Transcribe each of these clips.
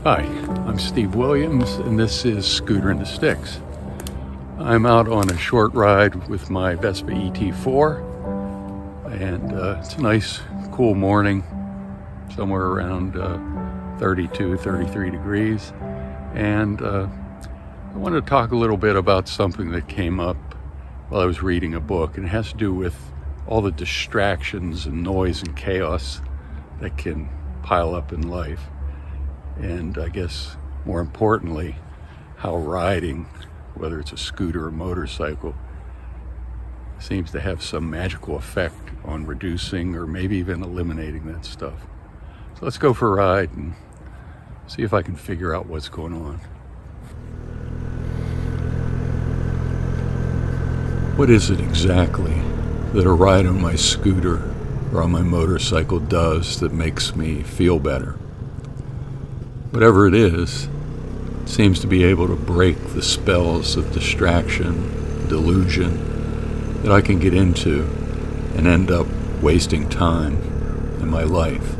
Hi, I'm Steve Williams, and this is Scooter and the Sticks. I'm out on a short ride with my Vespa ET4, and it's a nice, cool morning, somewhere around 32, 33 degrees. And I want to talk a little bit about something that came up while I was reading a book, and it has to do with all the distractions and noise and chaos that can pile up in life. And I guess more importantly, how riding, whether it's a scooter or motorcycle, seems to have some magical effect on reducing or maybe even eliminating that stuff. So let's go for a ride and see if I can figure out what's going on. What is it exactly that a ride on my scooter or on my motorcycle does that makes me feel better? Whatever it is, it seems to be able to break the spells of distraction, delusion that I can get into and end up wasting time in my life.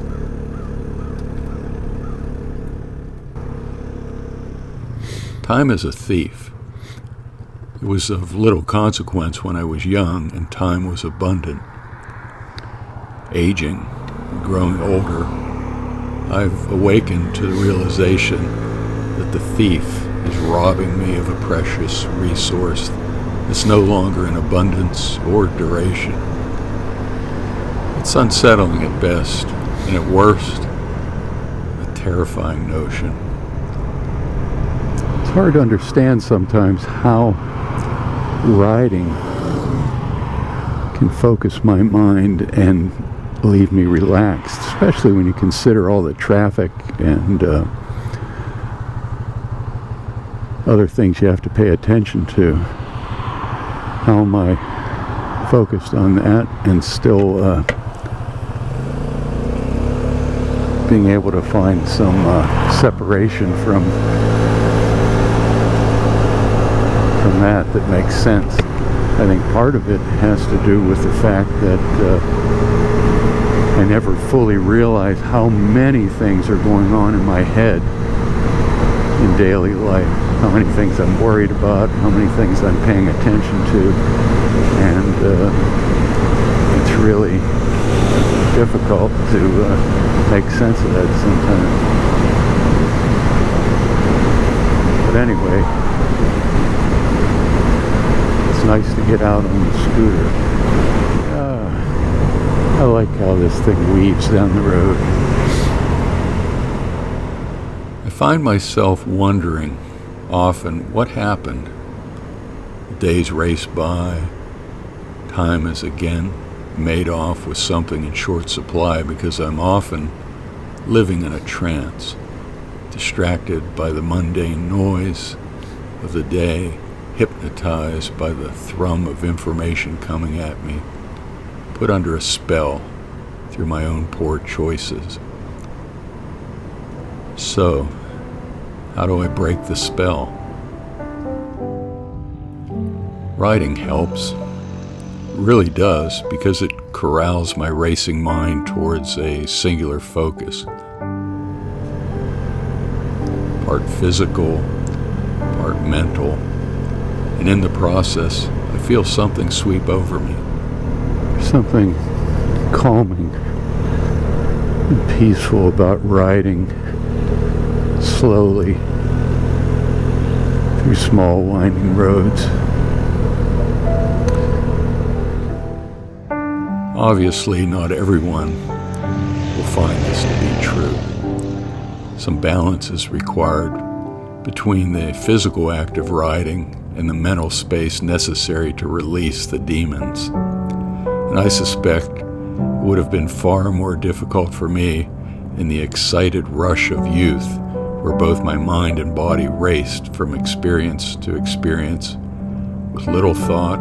Time is a thief. It was of little consequence when I was young and time was abundant. Aging and growing older, I've awakened to the realization that the thief is robbing me of a precious resource that's no longer in abundance or duration. It's unsettling at best, and at worst, a terrifying notion. It's hard to understand sometimes how riding can focus my mind and leave me relaxed, especially when you consider all the traffic and other things you have to pay attention to. How am I focused on that and still being able to find some separation from that makes sense? I think part of it has to do with the fact that I never fully realized how many things are going on in my head in daily life. How many things I'm worried about, how many things I'm paying attention to. And it's really difficult to make sense of that sometimes. But anyway, it's nice to get out on the scooter. I like how this thing weaves down the road. I find myself wondering often what happened. The days race by. Time is again made off with something in short supply because I'm often living in a trance, distracted by the mundane noise of the day, hypnotized by the thrum of information coming at me, put under a spell through my own poor choices. So, how do I break the spell? Riding helps. It really does, because it corrals my racing mind towards a singular focus. Part physical, part mental, and in the process, I feel something sweep over me. Something calming and peaceful about riding slowly through small winding roads. Obviously, not everyone will find this to be true. Some balance is required between the physical act of riding and the mental space necessary to release the demons. And I suspect it would have been far more difficult for me in the excited rush of youth, where both my mind and body raced from experience to experience with little thought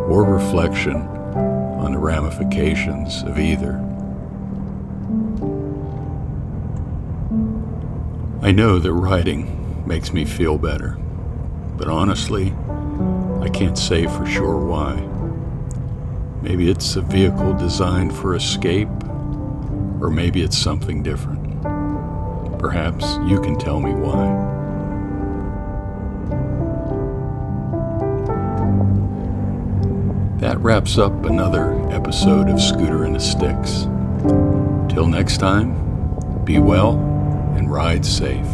or reflection on the ramifications of either. I know that riding makes me feel better, but honestly, I can't say for sure why. Maybe it's a vehicle designed for escape, or maybe it's something different. Perhaps you can tell me why. That wraps up another episode of Scooter and the Sticks. Till next time, be well and ride safe.